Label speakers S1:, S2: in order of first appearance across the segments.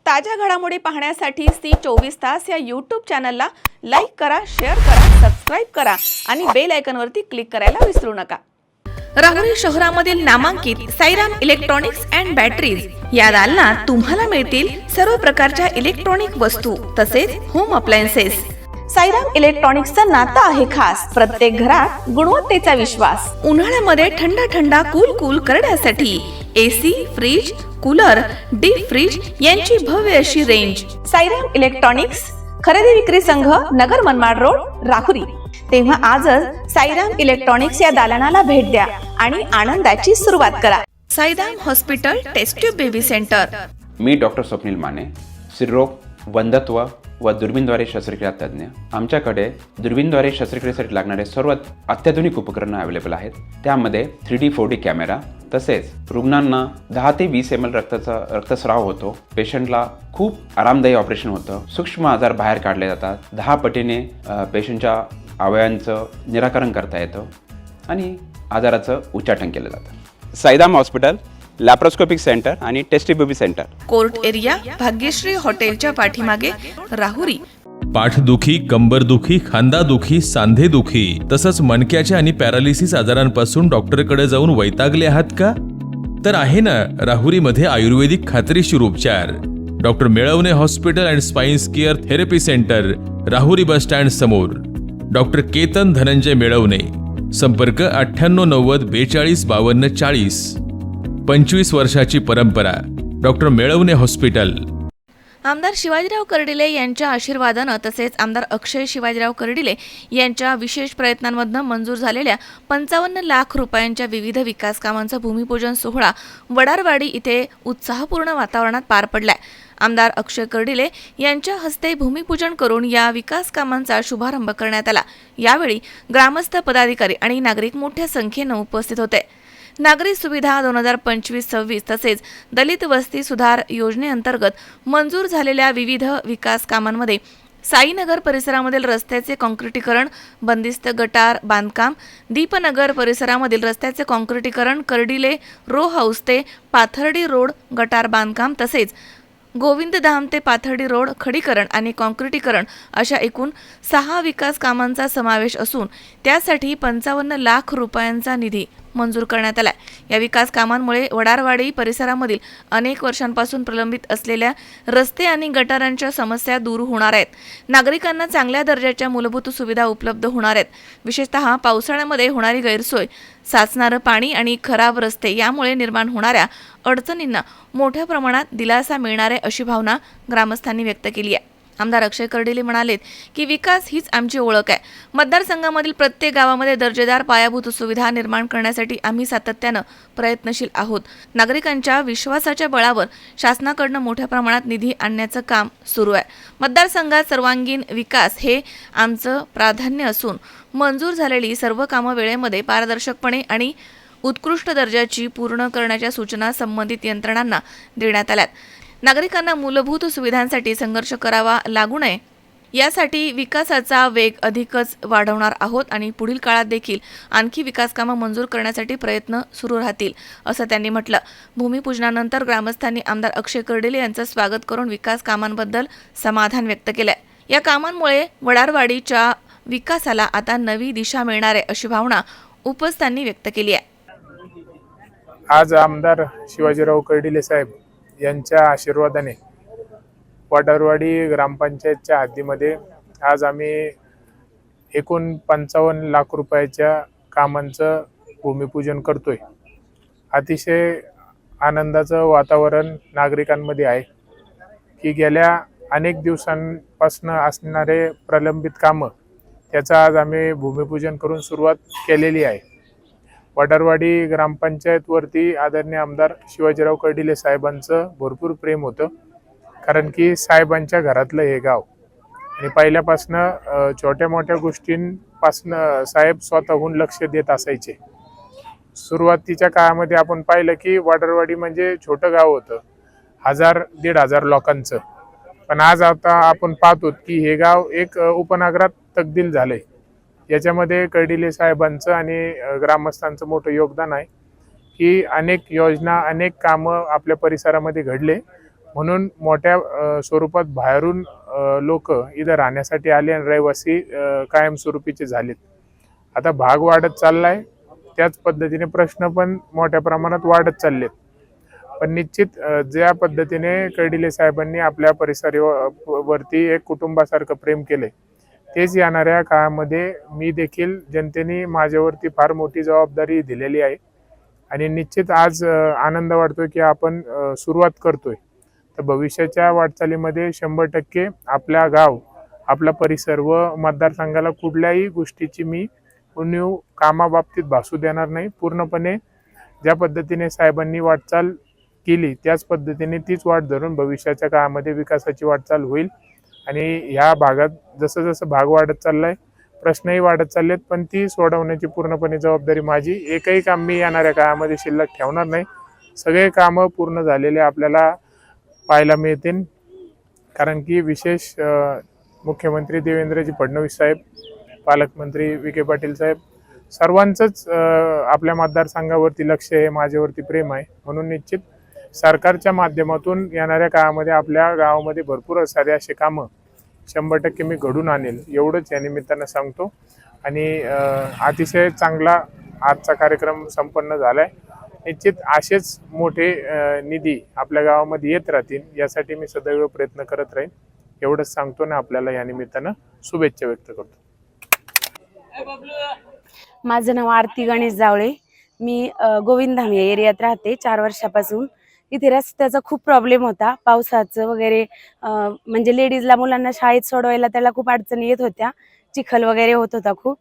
S1: ताज्या घडामोडी पाहण्यासाठी सी24 तास या यूट्यूब चॅनलला लाईक करा, शेअर करा, सबस्क्राईब करा आणि बेल आयकॉनवरती क्लिक करायला विसरू नका। राहुरी शहरामधील नामांकित साईराम इलेक्ट्रॉनिक्स अँड बॅटरीज या दालनात तुम्हाला मिळतील सर्व प्रकारच्या इलेक्ट्रॉनिक वस्तू तसेच होम अप्लायन्सेस। साईराम इलेक्ट्रॉनिक्सचं नातं आहे खास, प्रत्येक घरात गुणवत्तेचा विश्वास। उन्हाळ्यामध्ये थंड कूल करण्यासाठी AC, fridge, cooler, deep freeze यांची भव्य अशी रेंज। साईराम इलेक्ट्रॉनिक्स खरेदी विक्री संघ, नगर मनमाड रोड, राहुरी। तेव्हा आजच साईराम इलेक्ट्रॉनिक्स या दालनाला भेट द्या आणि आनंदाची सुरुवात करा। Sairam hospital test tube baby centre.
S2: मी डॉक्टर स्वप्नील माने, स्त्रीरोग, वंध्यत्व व दुर्बीणद्वारे शस्त्रक्रिया तज्ञ। आमच्याकडे दुर्बीणद्वारे शस्त्रक्रियेसाठी लागणारे सर्व अत्याधुनिक उपकरणं अवेलेबल आहेत। त्यामध्ये 3D 4D कॅमेरा, तसेच रुग्णांना 10 ते 20 ml रक्तस्राव होतो। पेशंटला खूप आरामदायी ऑपरेशन होतं। सूक्ष्म आजार बाहेर काढले जातात। 10 पटीने पेशंटच्या अवयवांचं निराकरण करता येतं आणि आजाराचं उच्चाटन केलं जातं। साईराम हॉस्पिटल, लॅप्रोस्कोपिक सेंटर आणि test baby centre,
S1: court area, Bhagyashree हॉटेलच्या पाठीमागे, राहुरी।
S3: पाठदुखी, कंबरदुखी, खांदादुखी, सांधेदुखी तसंच मणक्याच्या आणि पॅरालिसिस आजारांपासून डॉक्टरकडे जाऊन वैतागले आहात का? तर आहे ना राहुरीमध्ये आयुर्वेदिक खात्रीशीर उपचार। Doctor Melvane hospital and spine care therapy centre, Rahuri bus stand समोर। डॉक्टर केतन धनंजय मेळवणे, संपर्क 9890 42 52 40। 25 वर्षाची परंपरा, डॉक्टर मेळवणे हॉस्पिटल।
S1: आमदार शिवाजीराव कर्डिले यांच्या आशीर्वादानं तसेच आमदार अक्षय शिवाजीराव कर्डिले यांच्या विशेष प्रयत्नांमधून मंजूर झालेल्या 55 लाख रुपयांच्या विविध विकास कामांचा भूमिपूजन सोहळा वडारवाडी इथे उत्साहपूर्ण वातावरणात पार पडलाय। आमदार अक्षय कर्डिले यांच्या हस्ते भूमिपूजन करून या विकास कामांचा शुभारंभ करण्यात आला। यावेळी ग्रामस्थ, पदाधिकारी आणि नागरिक मोठ्या संख्येने उपस्थित होते। नागरी सुविधा 2025-26 तसेच दलित वस्ती सुधार योजनेअंतर्गत मंजूर झालेल्या विविध विकास कामांमध्ये साईनगर परिसरामधील रस्त्याचे काँक्रिटीकरण, बंदिस्त गटार बांधकाम, दीपनगर परिसरामधील रस्त्याचे काँक्रिटीकरण, कर्डिले रो हाऊस ते पाथर्डी रोड गटार बांधकाम तसेच गोविंदधाम ते पाथर्डी रोड खडीकरण आणि काँक्रिटीकरण अशा एकूण 6 विकास कामांचा समावेश असून त्यासाठी 55 लाख रुपयांचा निधी मंजूर करण्यात आला। या विकास कामांमुळे वडारवाडी परिसरामधील अनेक वर्षांपासून प्रलंबित असलेल्या रस्ते आणि गटारांच्या समस्या दूर होणार आहेत। नागरिकांना चांगल्या दर्जाच्या मूलभूत सुविधा उपलब्ध होणार आहेत। विशेषतः पावसाळ्यामध्ये होणारी गैरसोय, साचणारं पाणी आणि खराब रस्ते यामुळे निर्माण होणाऱ्या अडचणींना मोठ्या प्रमाणात दिलासा मिळणार आहे अशी भावना ग्रामस्थांनी व्यक्त केली आहे। आमदार अक्षय कर्डिले म्हणालेत की विकास हीच आमची ओळख आहे। मतदारसंघामधील प्रत्येक गावामध्ये दर्जेदार पायाभूत सुविधा निर्माण करण्यासाठी आम्ही सातत्यानं प्रयत्नशील आहोत। नागरिकांच्या विश्वासाच्या बळावर शासनाकडून मोठ्या प्रमाणात निधी आणण्याचं काम सुरू आहे। मतदारसंघात सर्वांगीण विकास हे आमचं प्राधान्य असून मंजूर झालेली सर्व कामं वेळेमध्ये, पारदर्शकपणे आणि उत्कृष्ट दर्जाची पूर्ण करण्याच्या सूचना संबंधित यंत्रणांना देण्यात आल्यात। नागरिकांना मूलभूत सुविधांसाठी संघर्ष करावा लागू नये यासाठी विकासाचा वेग अधिकच वाढवणार आहोत आणि पुढील काळात देखील आणखी विकास कामं मंजूर करण्यासाठी प्रयत्न सुरू राहतील असं त्यांनी म्हटलं। भूमिपूजनानंतर ग्रामस्थांनी आमदार अक्षय कर्डिले यांचं स्वागत करून विकास कामांबद्दल समाधान व्यक्त केलंय। या कामांमुळे वडारवाडीच्या विकासाला आता नवी दिशा मिळणार आहे अशी भावना उपस्थितांनी व्यक्त केली आहे।
S4: आज आमदार शिवाजीराव कर्डिले साहेब यांच्या आशीर्वादाने वडारवाडी ग्रामपंचायतच्या हद्दीमध्ये आज आम्ही एकूण 55 लाख रुपयाच्या कामांचं भूमिपूजन करतोय। अतिशय आनंदाचं वातावरण नागरिकांमध्ये आहे की गेल्या अनेक दिवसांपासून असणारे प्रलंबित कामं त्याचं आज आम्ही भूमिपूजन करून सुरुवात केलेली आहे। वडारवाडी ग्रामपंचायतवरती आदरणीय आमदार शिवाजीराव कर्डिले साहेबांचं भरपूर प्रेम होतं, कारण की साहेबांच्या घरातलं हे गाव आणि पहिल्यापासनं छोट्या मोठ्या गोष्टींपासनं साहेब स्वतःहून लक्ष देत असायचे। सुरुवातीच्या काळामध्ये आपण पाहिलं की वडारवाडी म्हणजे छोटं गाव होतं, 1000-1500 लोकांचं, पण आज आता आपण पाहतो की हे गाव एक उपनगरात तब्दील झालंय। याच्यामध्ये कर्डिले साहेबांचं आणि ग्रामस्थांचं मोठं योगदान आहे की अनेक योजना, अनेक कामं आपल्या परिसरामध्ये घडले म्हणून मोठ्या स्वरूपात बाहेरून लोक इथं राहण्यासाठी आले आणि रहिवासी कायमस्वरूपीचे झालेत. आता भाग वाढत चाललाय, त्याच पद्धतीने प्रश्न पण मोठ्या प्रमाणात वाढत चाललेत. पण निश्चित ज्या पद्धतीने कर्डिले साहेबांनी आपल्या परिसरावरती एक कुटुंबासारखं प्रेम केलंय, तेच येणाऱ्या काळामध्ये मी देखील जनतेने माझ्यावरती फार मोठी जबाबदारी दिलेली आहे. आणि निश्चित आज आनंद वाटतोय की आपण सुरुवात करतोय. तर भविष्याच्या वाटचालीमध्ये 100% आपला गाव, आपला परिसर व मतदारसंघाला कुठल्याही गोष्टीची मी उणीव कामाबाबतीत भासू देणार नाही. पूर्णपणे ज्या पद्धतीने साहेबांनी वाटचाल केली त्याच पद्धतीने तीच वाट धरून भविष्याच्या काळामध्ये विकासाची वाटचाल होईल. आणि ह्या भागात जसं जसं भाग वाढत चाललाय, प्रश्नही वाढत चाललेत, पण ती सोडवण्याची पूर्णपणे जबाबदारी माझी. एकही काम मी येणाऱ्या काळामध्ये शिल्लक ठेवणार नाही. सगळे कामं पूर्ण झालेले आपल्याला पाहायला मिळतील. कारण की विशेष मुख्यमंत्री देवेंद्रजी फडणवीस साहेब, पालकमंत्री विखे पाटील साहेब, सर्वांचंच आपल्या मतदारसंघावरती लक्ष आहे, माझ्यावरती प्रेम आहे. म्हणून निश्चित सरकारच्या माध्यमातून येणाऱ्या काळामध्ये आपल्या गावामध्ये भरपूर सारे असे कामं 100% मी घडून आणेल, एवढंच या निमित्तानं सांगतो. आणि अतिशय चांगला आजचा कार्यक्रम संपन्न झालाय. निश्चित असेच मोठे निधी आपल्या गावामध्ये येत राहतील, यासाठी मी सदैव प्रयत्न करत राहीन, एवढंच सांगतो ना. आपल्याला या निमित्तानं शुभेच्छा व्यक्त करतो.
S5: माझं नाव आरती गणेश जावळे. मी गोविंदधाम या एरियात राहते 4 वर्षापासून. इथे रस्त्याचा खूप प्रॉब्लेम होता, पावसाचं वगैरे. म्हणजे लेडीजला, मुलांना शाळेत सोडवायला त्याला खूप अडचणी येत होत्या, चिखल वगैरे होत होता खूप.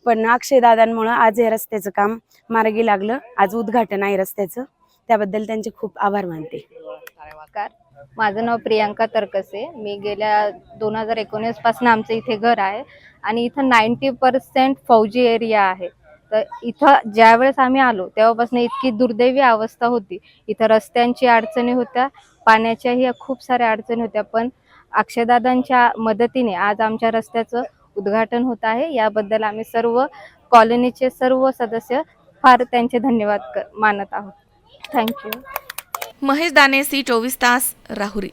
S5: पण अक्षयदादांमुळं आज हे रस्त्याचं काम मार्गी लागलं. आज उद्घाटन आहे रस्त्याचं, त्याबद्दल त्यांचे खूप आभार मानते.
S6: नमस्कार, माझं नाव प्रियांका तरकसे. मी गेल्या 2019 पासून आमचं इथे घर आहे आणि इथं 90% फौजी एरिया आहे. तर इथं ज्यावेळेस आम्ही आलो तेव्हापासून इतकी दुर्दैवी अवस्था होती. इथं रस्त्यांची अडचणी होत्या, पाण्याच्याही खूप साऱ्या अडचणी होत्या. पण अक्षयदादांच्या मदतीने आज आमच्या रस्त्याचं उद्घाटन होत आहे. याबद्दल आम्ही सर्व कॉलनीचे सर्व सदस्य फार त्यांचे धन्यवाद मानत आहोत. थँक्यू.
S1: महेश दाने, C24 तास, राहुरी.